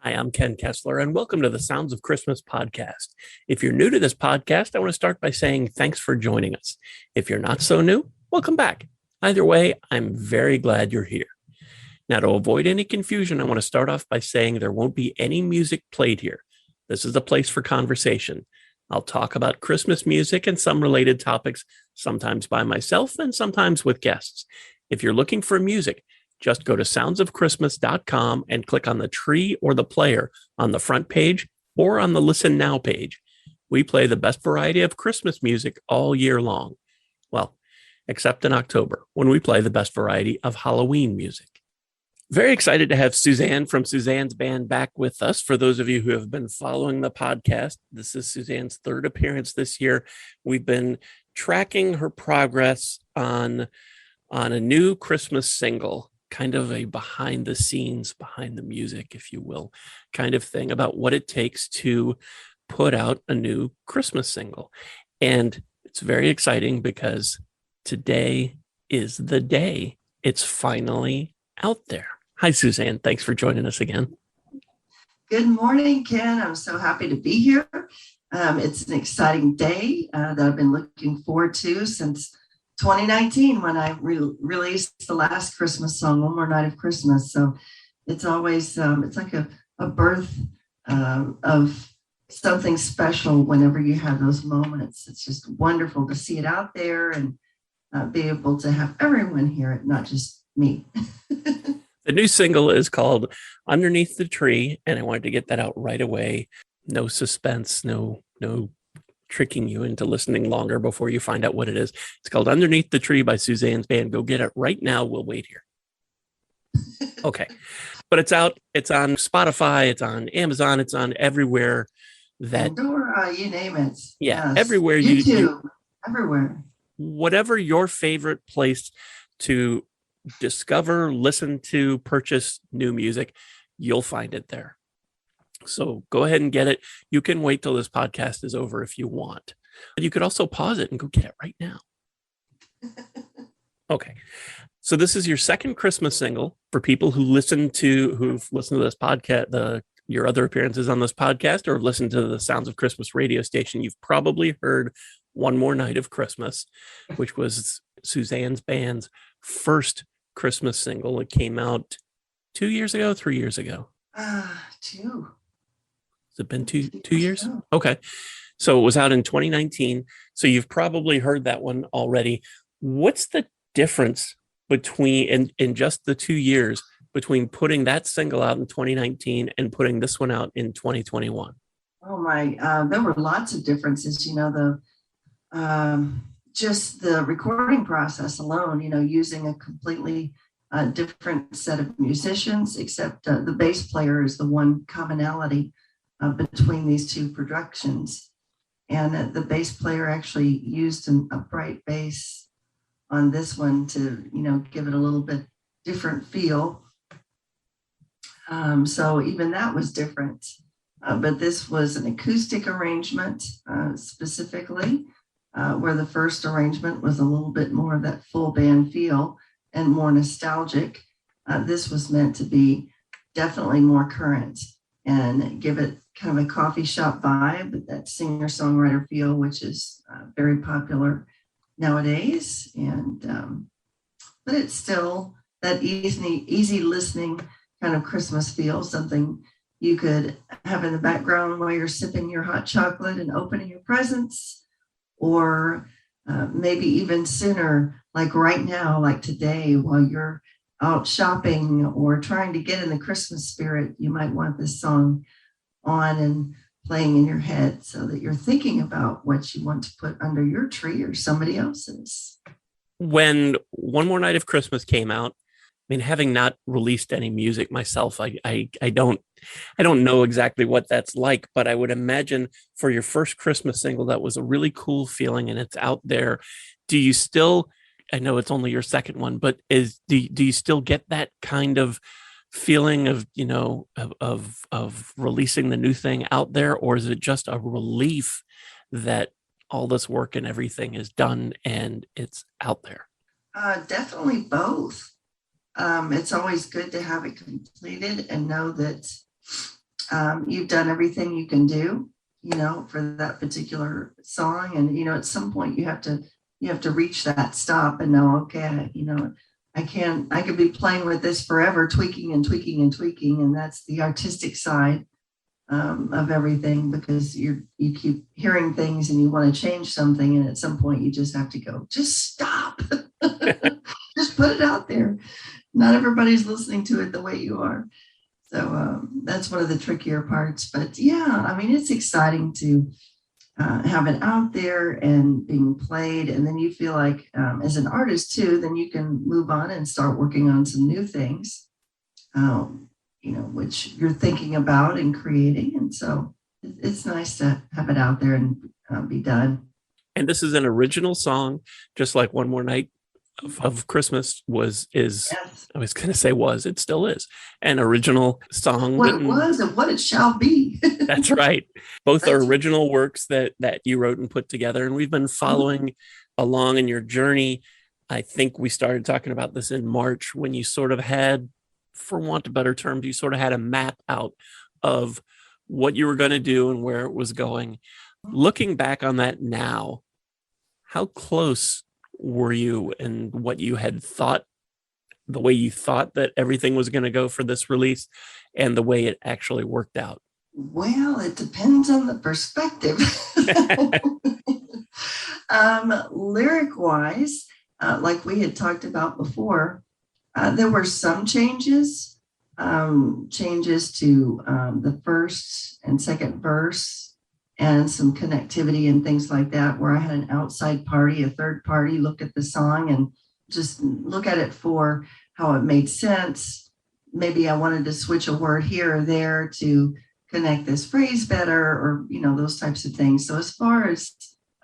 Hi, I'm Ken Kessler, and welcome to the Sounds of Christmas podcast. If you're new to this podcast, I want to start by saying thanks for joining us. If you're not so new, welcome back. Either way, I'm very glad you're here. Now, to avoid any confusion, I want to start off by saying there won't be any music played here. This is a place for conversation. I'll talk about Christmas music and some related topics, sometimes by myself and sometimes with guests. If you're looking for music, just go to soundsofchristmas.com and click on the tree or the player on the front page or on the Listen Now page. We play the best variety of Christmas music all year long. Well, except in October, when we play the best variety of Halloween music. Very excited to have Suzanne from Suzanne's band back with us. For those of you who have been following the podcast, this is Suzanne's third appearance this year. We've been tracking her progress on a new Christmas single, kind of a behind the scenes, behind the music, if you will, kind of thing about what it takes to put out a new Christmas single. And it's very exciting because today is the day it's finally out there. Hi, Suzanne. Thanks for joining us again. Good morning, Ken. I'm so happy to be here. It's an exciting day that I've been looking forward to since 2019 when I released the last Christmas song, One More Night of Christmas. So it's always, it's like a birth of something special whenever you have those moments. It's just wonderful to see it out there and be able to have everyone hear it, not just me. The new single is called Underneath the Tree, and I wanted to get that out right away. No suspense, no tricking you into listening longer before you find out what it is. It's called Underneath the Tree by Suzanne's band. Go get it right now. We'll wait here. Okay. But it's out. It's on Spotify. It's on Amazon. It's on everywhere that... Pandora, you name it. Yeah, yes. Everywhere. YouTube, everywhere. Whatever your favorite place to discover, listen to, purchase new music, you'll find it there. So go ahead and get it. You can wait till this podcast is over if you want. But you could also pause it and go get it right now. Okay. So this is your second Christmas single. For people who've listened to this podcast, your other appearances on this podcast, or listened to the Sounds of Christmas radio station, you've probably heard One More Night of Christmas, which was Suzanne's band's first Christmas single. It came out 3 years ago. 2. Has it been two years? Okay. So it was out in 2019. So you've probably heard that one already. What's the difference between, in just the 2 years, between putting that single out in 2019 and putting this one out in 2021? Oh my, there were lots of differences, just the recording process alone, using a completely different set of musicians, except the bass player is the one commonality between these two productions. And the bass player actually used an upright bass on this one to, give it a little bit different feel. So even that was different. But this was an acoustic arrangement specifically, where the first arrangement was a little bit more of that full band feel and more nostalgic. This was meant to be definitely more current and give it kind of a coffee shop vibe, that singer-songwriter feel, which is very popular nowadays. And but it's still that easy listening kind of Christmas feel, something you could have in the background while you're sipping your hot chocolate and opening your presents, or maybe even sooner, like right now, like today, while you're out shopping or trying to get in the Christmas spirit, you might want this song on and playing in your head so that you're thinking about what you want to put under your tree or somebody else's. When One More Night of Christmas came out, I mean, having not released any music myself, I don't know exactly what that's like, but I would imagine for your first Christmas single, that was a really cool feeling, and it's out there. Do you still, I know it's only your second one, but do you still get that kind of feeling of, of releasing the new thing out there, or is it just a relief that all this work and everything is done and it's out there? Definitely both. It's always good to have it completed and know that you've done everything you can do, for that particular song. And, at some point you have to reach that stop and know, okay, I could be playing with this forever, tweaking and tweaking and tweaking. And that's the artistic side of everything, because you keep hearing things and you want to change something. And at some point you just have to go, just stop, just put it out there. Not everybody's listening to it the way you are. So that's one of the trickier parts. But yeah, I mean, it's exciting to have it out there and being played. And then you feel like as an artist too, then you can move on and start working on some new things, which you're thinking about and creating. And so it's nice to have it out there and be done. And this is an original song, just like One More Night of Christmas is Yes. I was going to say it still is an original song. What it was and what it shall be. That's right. Both are original works that you wrote and put together. And we've been following along in your journey. I think we started talking about this in March, when you sort of had, for want of better terms, you sort of had a map out of what you were going to do and where it was going. Looking back on that now, how close were you and what you had thought, the way you thought that everything was going to go for this release and the way it actually worked out? Well, it depends on the perspective. Lyric wise, like we had talked about before, there were some changes to the first and second verse, and some connectivity and things like that, where I had an outside party, a third party, look at the song and just look at it for how it made sense. Maybe I wanted to switch a word here or there to connect this phrase better, or, those types of things. So as far as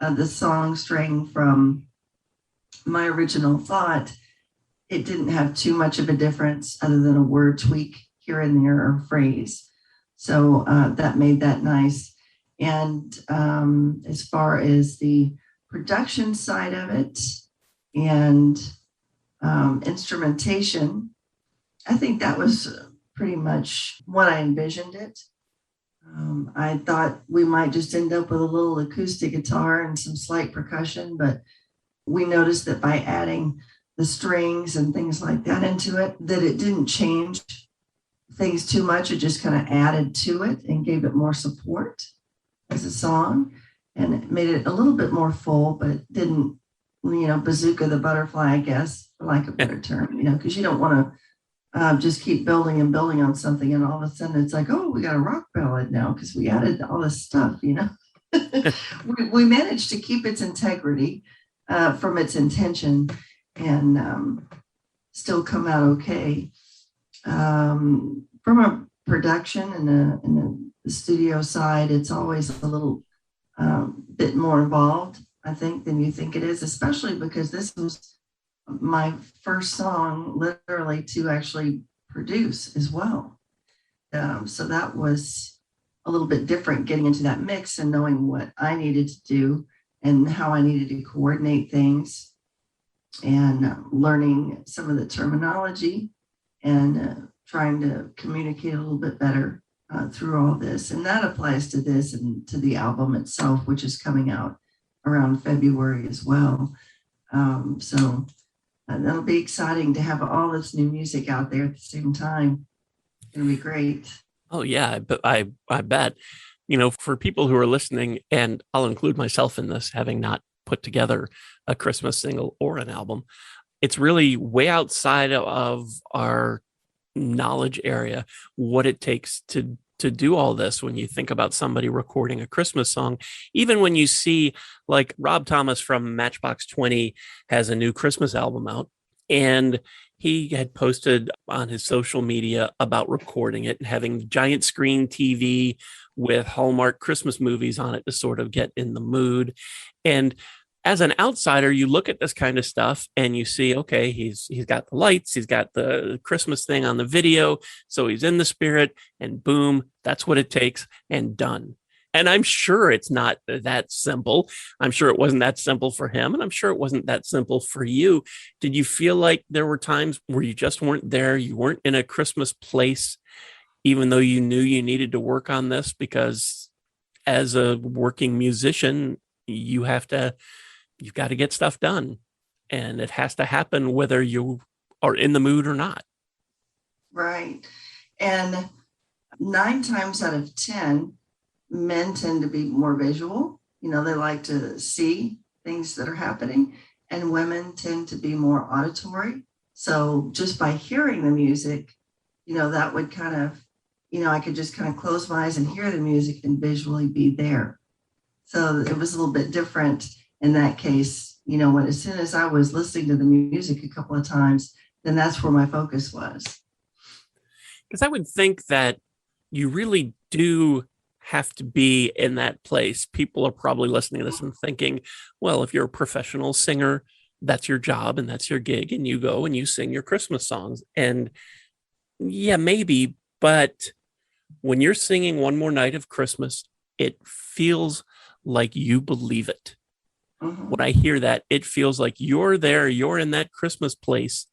the song straying from my original thought, it didn't have too much of a difference other than a word tweak here and there or phrase. So that made that nice. And as far as the production side of it and instrumentation, I think that was pretty much what I envisioned it. I thought we might just end up with a little acoustic guitar and some slight percussion, but we noticed that by adding the strings and things like that into it, that it didn't change things too much. It just kind of added to it and gave it more support as a song, and it made it a little bit more full, but didn't, bazooka the butterfly, I guess, for lack of a better term, because you don't want to just keep building and building on something, and all of a sudden it's like, oh, we got a rock ballad now because we added all this stuff, we managed to keep its integrity from its intention and still come out okay. From a production and the studio side, it's always a little bit more involved, I think, than you think it is, especially because this was my first song literally to actually produce as well. So that was a little bit different, getting into that mix and knowing what I needed to do and how I needed to coordinate things, and learning some of the terminology and trying to communicate a little bit better through all this. And that applies to this and to the album itself, which is coming out around February as well. So that'll be exciting to have all this new music out there at the same time. It'll be great. Oh yeah, but I bet, for people who are listening, and I'll include myself in this, having not put together a Christmas single or an album, it's really way outside of our knowledge area what it takes to do all this. When you think about somebody recording a Christmas song, even when you see, like, Rob Thomas from Matchbox 20 has a new Christmas album out, and he had posted on his social media about recording it and having giant screen TV with Hallmark Christmas movies on it to sort of get in the mood. And as an outsider, you look at this kind of stuff and you see, okay, he's got the lights, he's got the Christmas thing on the video, so he's in the spirit, and boom, that's what it takes, and done. And I'm sure it's not that simple. I'm sure it wasn't that simple for him, and I'm sure it wasn't that simple for you. Did you feel like there were times where you just weren't there, you weren't in a Christmas place, even though you knew you needed to work on this, because as a working musician, you've got to get stuff done, and it has to happen whether you are in the mood or not. Right. And 9 times out of 10, men tend to be more visual. They like to see things that are happening, and women tend to be more auditory. So just by hearing the music, that would kind of, I could just kind of close my eyes and hear the music and visually be there. So it was a little bit different in that case. When as soon as I was listening to the music a couple of times, then that's where my focus was. Because I would think that you really do have to be in that place. People are probably listening to this and thinking, well, if you're a professional singer, that's your job and that's your gig, and you go and you sing your Christmas songs. And yeah, maybe, but when you're singing One More Night of Christmas, it feels like you believe it. When I hear that, it feels like you're there, you're in that Christmas place,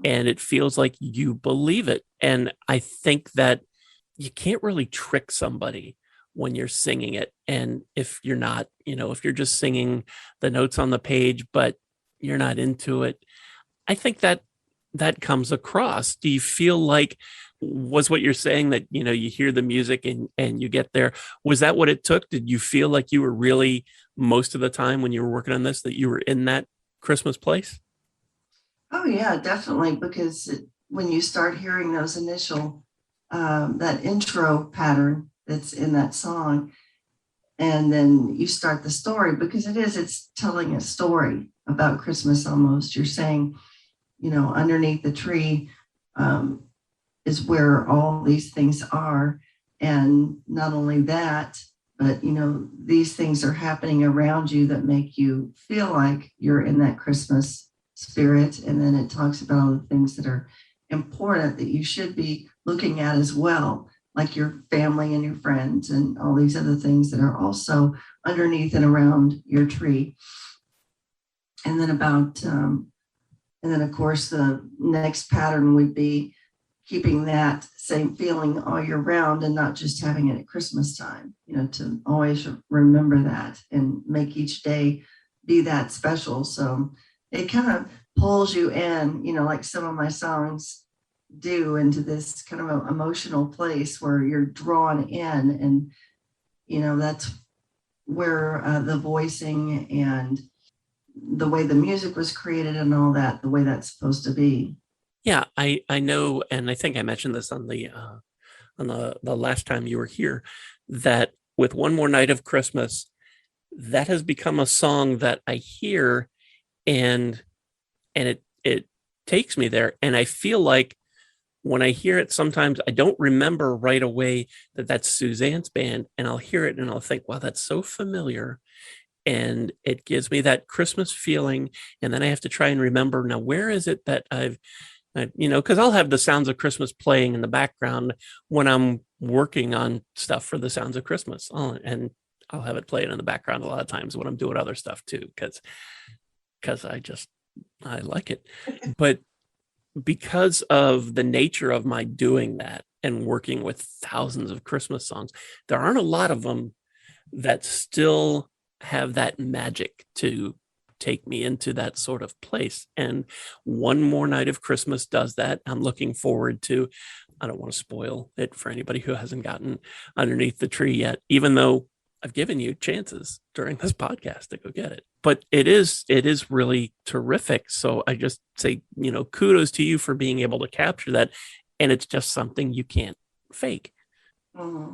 and it feels like you believe it. And I think that you can't really trick somebody when you're singing it. And if you're not, if you're just singing the notes on the page, but you're not into it, I think that comes across. Do you feel like, was what you're saying, that, you hear the music and you get there, was that what it took? Did you feel like you were really, most of the time when you were working on this, that you were in that Christmas place? Oh yeah, definitely. Because when you start hearing those initial, that intro pattern that's in that song, and then you start the story, because it's telling a story about Christmas almost. You're saying, underneath the tree is where all these things are. And not only that, but, these things are happening around you that make you feel like you're in that Christmas spirit. And then it talks about all the things that are important that you should be looking at as well, like your family and your friends and all these other things that are also underneath and around your tree. And then and then of course the next pattern would be keeping that same feeling all year round, and not just having it at Christmas time, to always remember that and make each day be that special. So it kind of pulls you in, like some of my songs do, into this kind of an emotional place where you're drawn in. And, that's where the voicing and the way the music was created and all that, the way that's supposed to be. Yeah, I know, and I think I mentioned this on the last time you were here, that with One More Night of Christmas, that has become a song that I hear, and it takes me there. And I feel like when I hear it, sometimes I don't remember right away that that's Suzanne's band, and I'll hear it and I'll think, wow, that's so familiar. And it gives me that Christmas feeling. And then I have to try and remember, now, where is it that because I'll have the Sounds of Christmas playing in the background when I'm working on stuff for the Sounds of Christmas. And I'll have it playing in the background a lot of times when I'm doing other stuff too, because I like it. But because of the nature of my doing that and working with thousands of Christmas songs, there aren't a lot of them that still have that magic to take me into that sort of place. And One More Night of Christmas does that. I'm looking forward to, I don't want to spoil it for anybody who hasn't gotten underneath the tree yet, even though I've given you chances during this podcast to go get it. But it is really terrific. So I just say, kudos to you for being able to capture that. And it's just something you can't fake. Mm-hmm.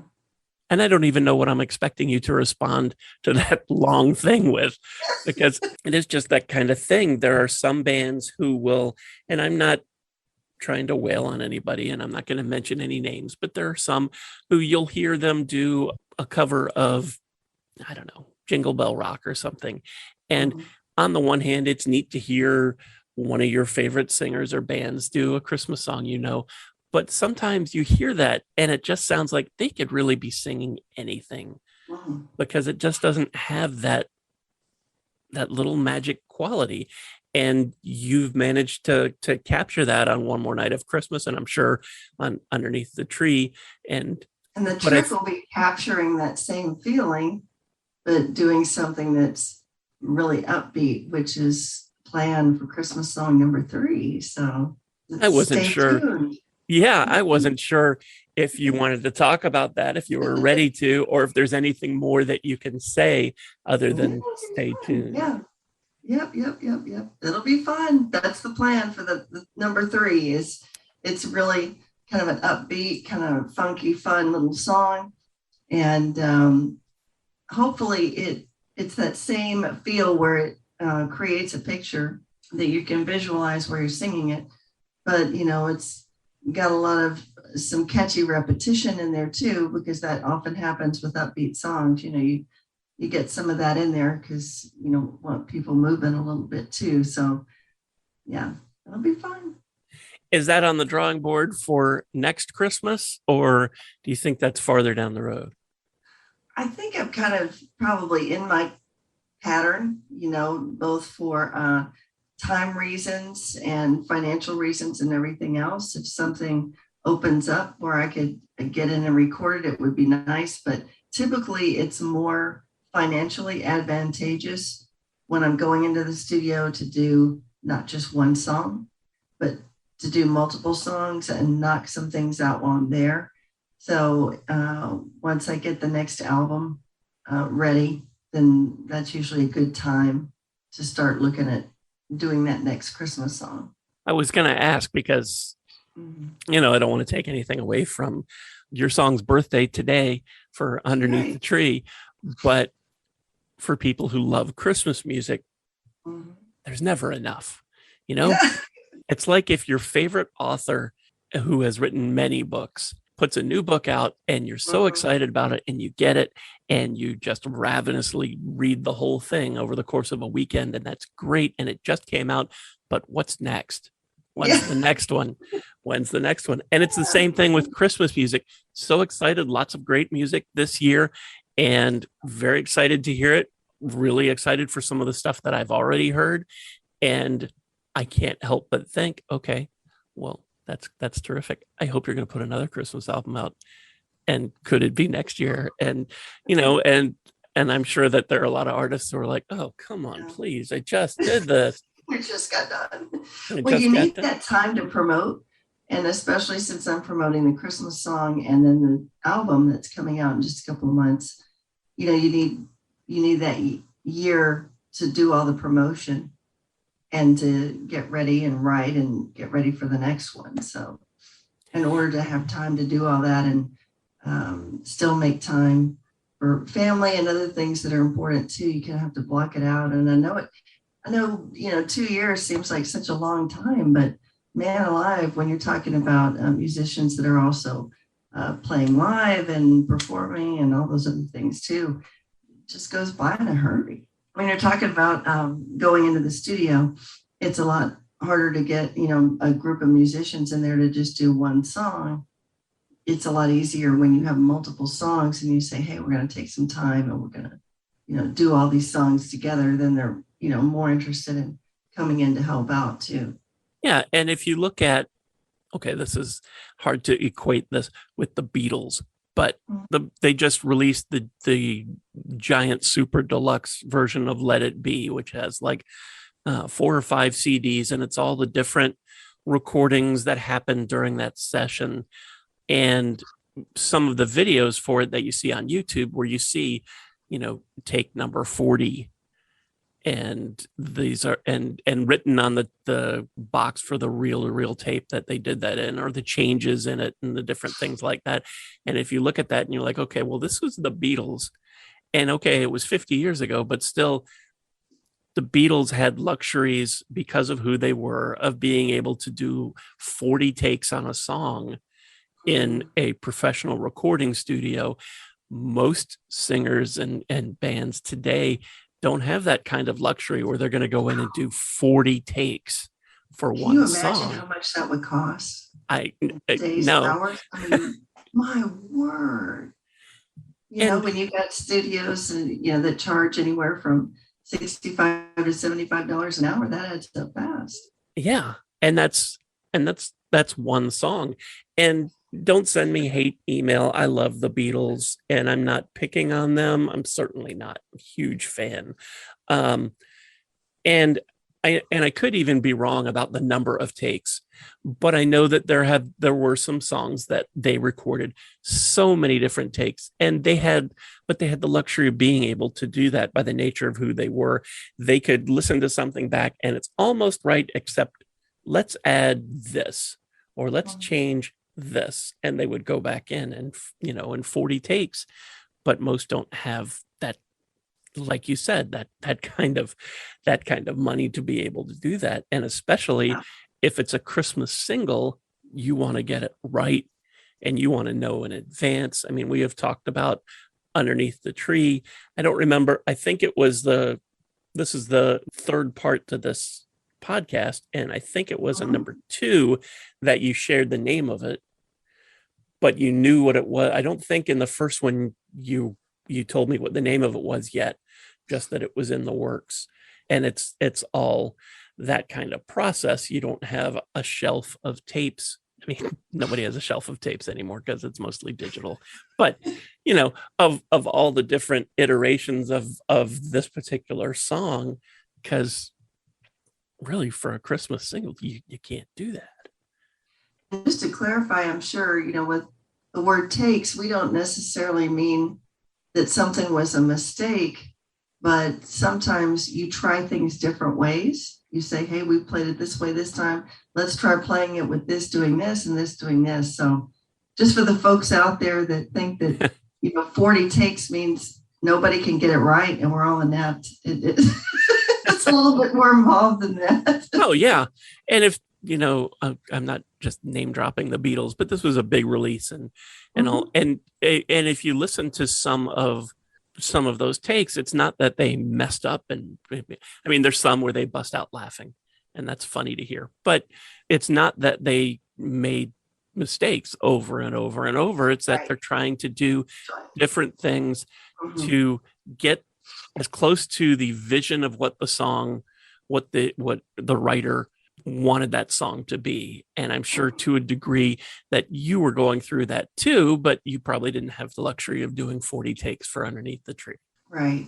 And I don't even know what I'm expecting you to respond to that long thing with, because it is just that kind of thing. There are some bands who will, and I'm not trying to wail on anybody, and I'm not going to mention any names, but there are some who you'll hear them do a cover of, I don't know, Jingle Bell Rock or something. And on the one hand, it's neat to hear one of your favorite singers or bands do a Christmas song, but sometimes you hear that and it just sounds like they could really be singing anything, because it just doesn't have that little magic quality. and you've managed to capture that on One More Night of Christmas, and I'm sure on Underneath the Tree. And the but I trick will be capturing that same feeling, but doing something that's really upbeat, which is planned for Christmas song number 3. So I wasn't stay sure. tuned. Yeah, I wasn't sure if you wanted to talk about that, if you were ready to, or if there's anything more that you can say other than stay tuned. Yeah. Yep. It'll be fun. That's the plan for the number 3. Is it's really kind of an upbeat, kind of funky, fun little song, and hopefully it's that same feel where it creates a picture that you can visualize where you're singing it. But it's got a lot of some catchy repetition in there too, because that often happens with upbeat songs. You get some of that in there because want people moving a little bit too. So yeah, it'll be fun. Is that on the drawing board for next Christmas, or do you think that's farther down the road? I think I'm kind of probably in my pattern, both for time reasons and financial reasons and everything else. If something opens up where I could get in and record it, it would be nice. But typically it's more financially advantageous when I'm going into the studio to do not just one song, but to do multiple songs and knock some things out while I'm there. So once I get the next album ready, then that's usually a good time to start looking at doing that next Christmas song. I was going to ask because, I don't want to take anything away from your song's birthday today for Underneath the Tree, but for people who love Christmas music, there's never enough. It's like if your favorite author who has written many books puts a new book out and you're so excited about it and you get it and you just ravenously read the whole thing over the course of a weekend, and that's great and it just came out, but what's next? When's the next one? When's the next one? And it's the same thing with Christmas music. So excited, lots of great music this year and very excited to hear it. Really excited for some of the stuff that I've already heard, and I can't help but think, okay, well, that's terrific. I hope you're going to put another Christmas album out, and could it be next year? And and I'm sure that there are a lot of artists who are like, oh, come on, please, I just did this. We just got done. Well, you need that time to promote, and especially since I'm promoting the Christmas song and then the album that's coming out in just a couple of months, you need that year to do all the promotion and to get ready and write and get ready for the next one. So in order to have time to do all that and still make time for family and other things that are important too, you kind of have to block it out. And I know, 2 years seems like such a long time, but man alive, when you're talking about musicians that are also playing live and performing and all those other things too, it just goes by in a hurry. When you're talking about going into the studio, it's a lot harder to get, a group of musicians in there to just do one song. It's a lot easier when you have multiple songs and you say, hey, we're going to take some time and we're going to, do all these songs together. Then they're, more interested in coming in to help out too. Yeah. And if you look at, okay, this is hard to equate this with the Beatles, but they just released the giant super deluxe version of Let It Be, which has like 4 or 5 CDs, and it's all the different recordings that happened during that session. And some of the videos for it that you see on YouTube, where you see, take number 40, and these are and written on the box for the reel-to-reel tape that they did that in, or the changes in it and the different things like that. And if you look at that and you're like, okay, well, this was the Beatles, and okay, it was 50 years ago, but still the Beatles had luxuries because of who they were, of being able to do 40 takes on a song in a professional recording studio. Most singers and bands today don't have that kind of luxury where they're going to go in and do 40 takes for one song. Can you imagine how much that would cost? Days, no. Hours? I mean, my word. When you've got studios and, that charge anywhere from $65 to $75 an hour, that adds up fast. Yeah. And that's one song. And don't send me hate email. I love the Beatles and I'm not picking on them. I'm certainly not a huge fan. And I could even be wrong about the number of takes, but I know that there were some songs that they recorded so many different takes, and they had the luxury of being able to do that by the nature of who they were. They could listen to something back and it's almost right, except let's add this or let's change this, and they would go back in and in 40 takes. But most don't have that, like you said, that kind of money to be able to do that. And especially if it's a Christmas single, you want to get it right and you want to know in advance. I mean, we have talked about Underneath the Tree. I don't remember. I think it was this is the third part to this podcast, and I think it was a number 2 that you shared the name of it, but you knew what it was. I don't think in the first one you told me what the name of it was yet, just that it was in the works. And it's all that kind of process. You don't have a shelf of tapes. I mean, nobody has a shelf of tapes anymore because it's mostly digital. But, of all the different iterations of this particular song, because really for a Christmas single, you can't do that. Just to clarify, I'm sure, with the word takes, we don't necessarily mean that something was a mistake, but sometimes you try things different ways. You say, hey, we played it this way this time. Let's try playing it with this doing this and this doing this. So just for the folks out there that think that, 40 takes means nobody can get it right and we're all inept, it's a little bit more involved than that. Oh, yeah. And if, I'm not just name dropping the Beatles, but this was a big release and all. And if you listen to some of those takes, it's not that they messed up. And I mean, there's some where they bust out laughing and that's funny to hear, but it's not that they made mistakes over and over and over. It's that they're trying to do different things to get as close to the vision of what the song, what the writer wanted that song to be. And I'm sure to a degree that you were going through that too, but you probably didn't have the luxury of doing 40 takes for Underneath the Tree. Right.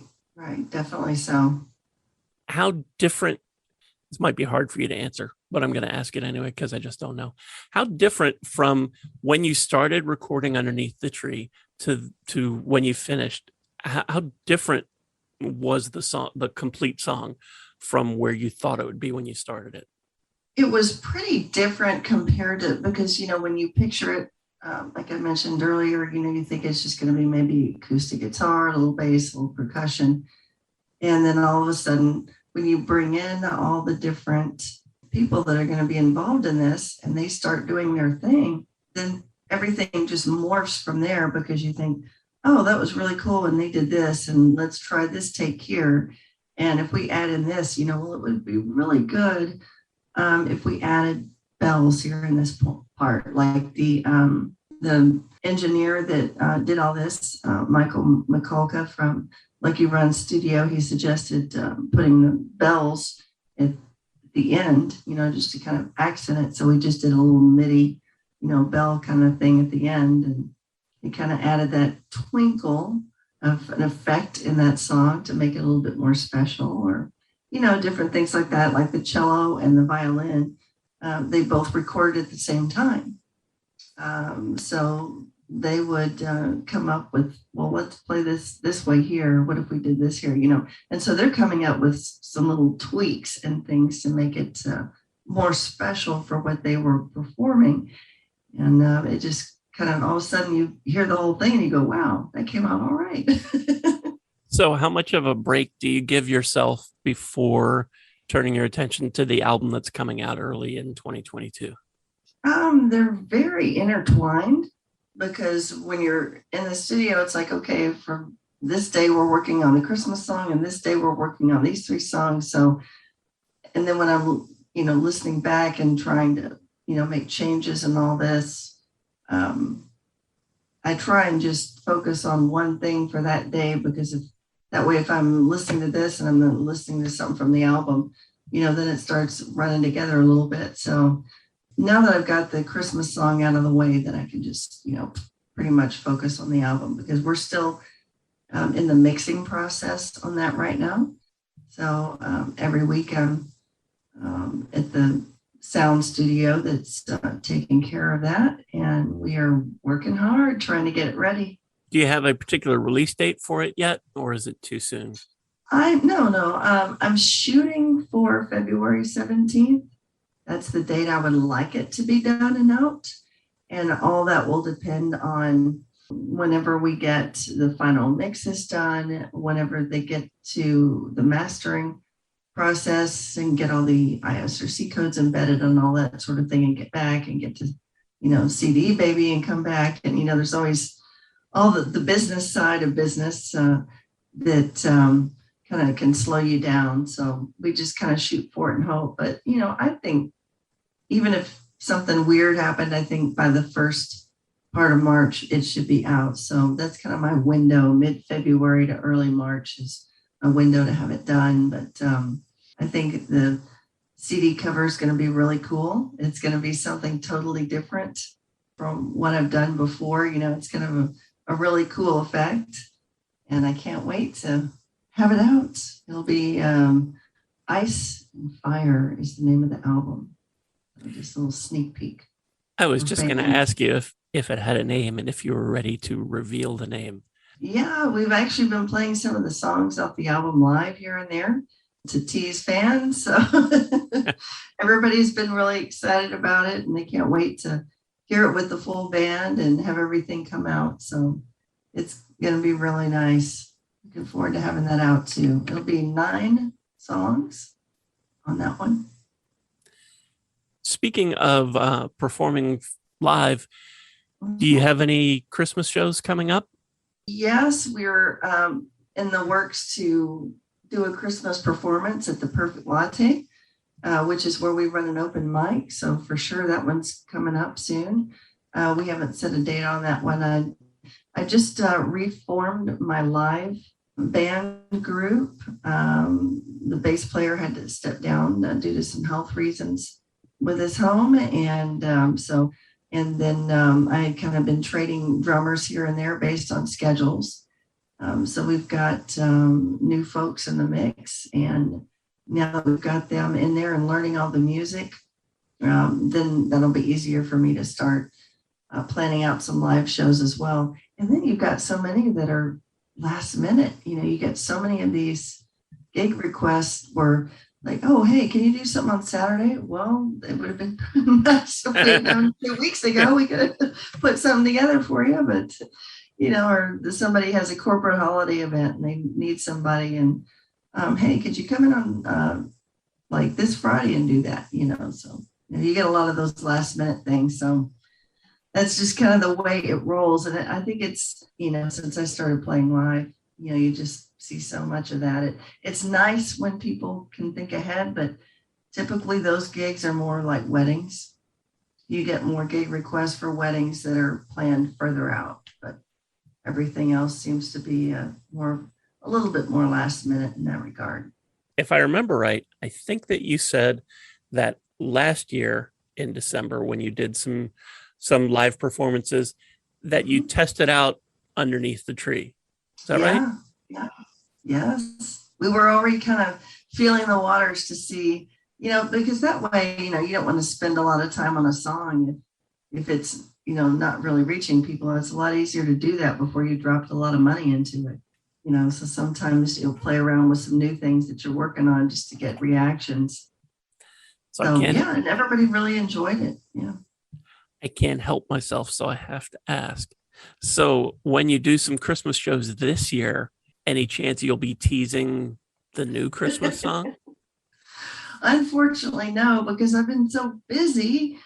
Definitely so. How different, this might be hard for you to answer, but I'm going to ask it anyway, because I just don't know. How different from when you started recording Underneath the Tree to when you finished, how different was the song, the complete song, from where you thought it would be when you started it? It was pretty different compared to, because, when you picture it, like I mentioned earlier, you think it's just going to be maybe acoustic guitar, a little bass, a little percussion. And then all of a sudden, when you bring in all the different people that are going to be involved in this and they start doing their thing, then everything just morphs from there, because you think, oh, that was really cool. And they did this, and let's try this take here. And if we add in this, it would be really good if we added bells here in this part, like the engineer that did all this, Michael McCulka from Lucky Run Studio, he suggested putting the bells at the end, just to kind of accent it. So we just did a little MIDI, bell kind of thing at the end, and it kind of added that twinkle of an effect in that song to make it a little bit more special, or different things like that, like the cello and the violin. They both recorded at the same time. So they would come up with, well, let's play this way here. What if we did this here? And so they're coming up with some little tweaks and things to make it more special for what they were performing. And it just kind of, all of a sudden you hear the whole thing and you go, wow, that came out all right. So how much of a break do you give yourself before turning your attention to the album that's coming out early in 2022? They're very intertwined, because when you're in the studio, it's like, okay, for this day we're working on the Christmas song, and this day we're working on these 3 songs. So, and then when I'm, listening back and trying to, make changes and all this, I try and just focus on one thing for that day, because if that way, if I'm listening to this and I'm listening to something from the album, then it starts running together a little bit. So now that I've got the Christmas song out of the way, then I can just, pretty much focus on the album, because we're still in the mixing process on that right now. So every week I'm at the sound studio that's taking care of that. And we are working hard trying to get it ready. Do you have a particular release date for it yet, or is it too soon? No. I'm shooting for February 17th. That's the date I would like it to be done and out. And all that will depend on whenever we get the final mixes done, whenever they get to the mastering process and get all the ISRC codes embedded and all that sort of thing, and get back and get to, CD baby and come back. And, there's always all the business side of business that kind of can slow you down. So we just kind of shoot for it and hope. But, I think even if something weird happened, I think by the first part of March, it should be out. So that's kind of my window. Mid-February to early March is a window to have it done. But I think the CD cover is going to be really cool. It's going to be something totally different from what I've done before. It's going to have a really cool effect. And I can't wait to have it out. It'll be Ice and Fire is the name of the album. Just a little sneak peek. I was just going to ask you if it had a name and if you were ready to reveal the name. Yeah, we've actually been playing some of the songs off the album live here and there to tease fans. So everybody's been really excited about it, and they can't wait to hear it with the full band and have everything come out. So it's going to be really nice. Looking forward to having that out too. It'll be 9 songs on that one. Speaking of performing live, do you have any Christmas shows coming up? Yes, we're in the works to do a Christmas performance at the Perfect Latte, which is where we run an open mic. So for sure, that one's coming up soon. We haven't set a date on that one. I just reformed my live band group. The bass player had to step down due to some health reasons with his home. And then I had kind of been trading drummers here and there based on schedules. So we've got new folks in the mix, and now that we've got them in there and learning all the music, then that'll be easier for me to start planning out some live shows as well. And then you've got so many that are last minute. You get so many of these gig requests where like, oh, hey, can you do something on Saturday? Well, it would have been nice if we'd done 2 weeks ago. We could have put something together for you, but or somebody has a corporate holiday event and they need somebody, and hey, could you come in on like this Friday and do that? So you get a lot of those last minute things. So that's just kind of the way it rolls. And I think it's, since I started playing live, you just see so much of that. It's nice when people can think ahead, but typically those gigs are more like weddings. You get more gig requests for weddings that are planned further out, but everything else seems to be a little bit more last minute in that regard. If I remember right, I think that you said that last year in December, when you did some live performances, that you tested out underneath the tree. Is that right? Yeah. Yes. We were already kind of feeling the waters to see, because that way, you don't want to spend a lot of time on a song if it's, not really reaching people. It's a lot easier to do that before you dropped a lot of money into it. So sometimes you'll play around with some new things that you're working on just to get reactions. So and everybody really enjoyed it. Yeah. I can't help myself, so I have to ask. So when you do some Christmas shows this year, any chance you'll be teasing the new Christmas song? Unfortunately, no, because I've been so busy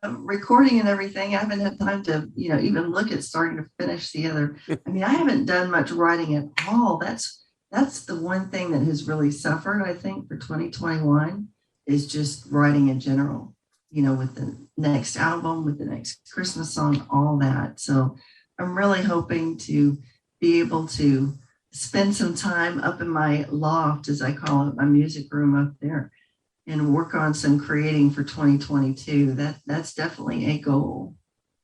recording and everything. I haven't had time to, even look at starting to finish the other. I haven't done much writing at all. That's the one thing that has really suffered, I think, for 2021 is just writing in general, with the next album, with the next Christmas song, all that. So I'm really hoping to be able to spend some time up in my loft, as I call it, my music room up there, and work on some creating for 2022. That's definitely a goal.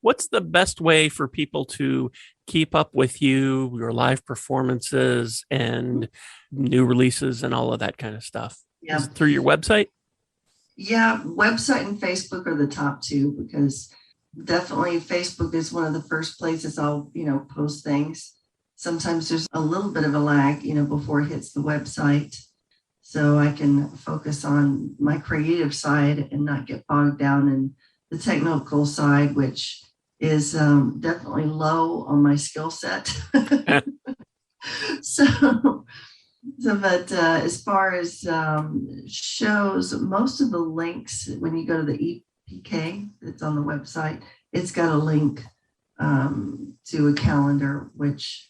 What's the best way for people to keep up with you, your live performances and new releases and all of that kind of stuff? Yeah. Is it through your website? Yeah, website and Facebook are the top two, because definitely Facebook is one of the first places I'll, post things. Sometimes there's a little bit of a lag, before it hits the website. So I can focus on my creative side and not get bogged down in the technical side, which is definitely low on my skill set. But as far as shows, most of the links, when you go to the EPK that's on the website, it's got a link to a calendar, which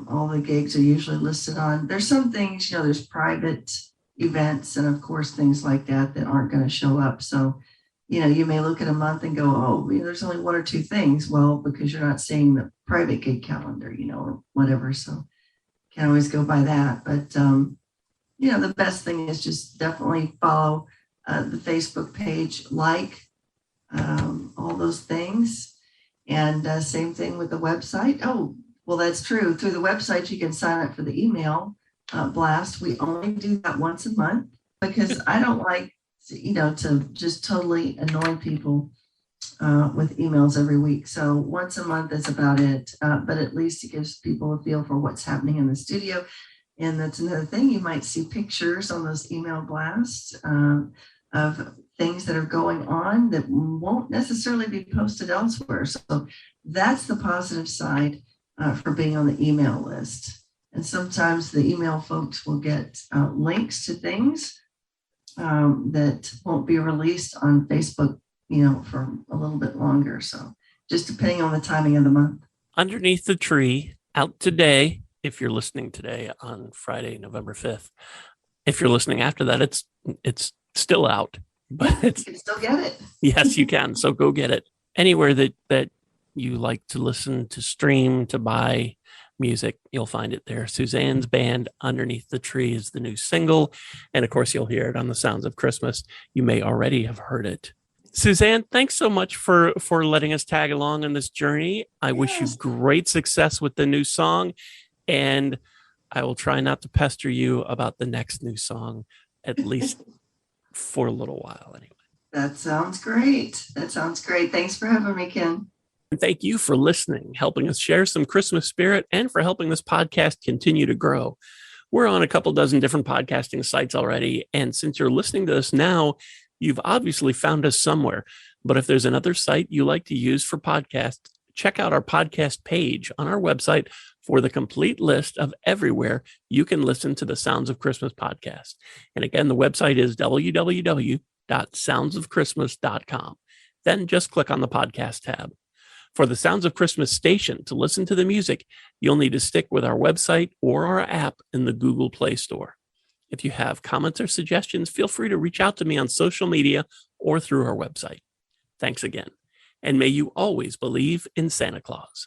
all the gigs are usually listed on. There's some things, there's private events and of course things like that aren't going to show up. So, you may look at a month and go, oh, there's only one or two things. Well, because you're not seeing the private gig calendar, or whatever. So can't always go by that. But, the best thing is just definitely follow the Facebook page, all those things. And same thing with the website. Oh, well, that's true. Through the website, you can sign up for the email blast. We only do that once a month because I don't like, to just totally annoy people with emails every week. So once a month is about it. But at least it gives people a feel for what's happening in the studio. And that's another thing. You might see pictures on those email blasts of things that are going on that won't necessarily be posted elsewhere. So that's the positive side for being on the email list. And sometimes the email folks will get links to things that won't be released on Facebook, for a little bit longer. So just depending on the timing of the month. Underneath the Tree, out today, if you're listening today on Friday, November 5th. If you're listening after that, it's still out. But you can still get it. Yes, you can. So go get it. Anywhere that you like to listen, to stream, to buy music, you'll find it there. Suzanne's band, Underneath the Tree, is the new single. And of course, you'll hear it on the Sounds of Christmas. You may already have heard it. Suzanne, thanks so much for letting us tag along on this journey. I wish you great success with the new song. And I will try not to pester you about the next new song, at least for a little while anyway. That sounds great. Thanks for having me, Ken. And thank you for listening, helping us share some Christmas spirit, and for helping this podcast continue to grow. We're on a couple dozen different podcasting sites already. And since you're listening to this now, you've obviously found us somewhere. But if there's another site you like to use for podcasts, check out our podcast page on our website for the complete list of everywhere you can listen to the Sounds of Christmas podcast. And again, the website is www.soundsofchristmas.com. Then just click on the podcast tab. For the Sounds of Christmas station to listen to the music, you'll need to stick with our website or our app in the Google Play Store. If you have comments or suggestions, feel free to reach out to me on social media or through our website. Thanks again. And may you always believe in Santa Claus.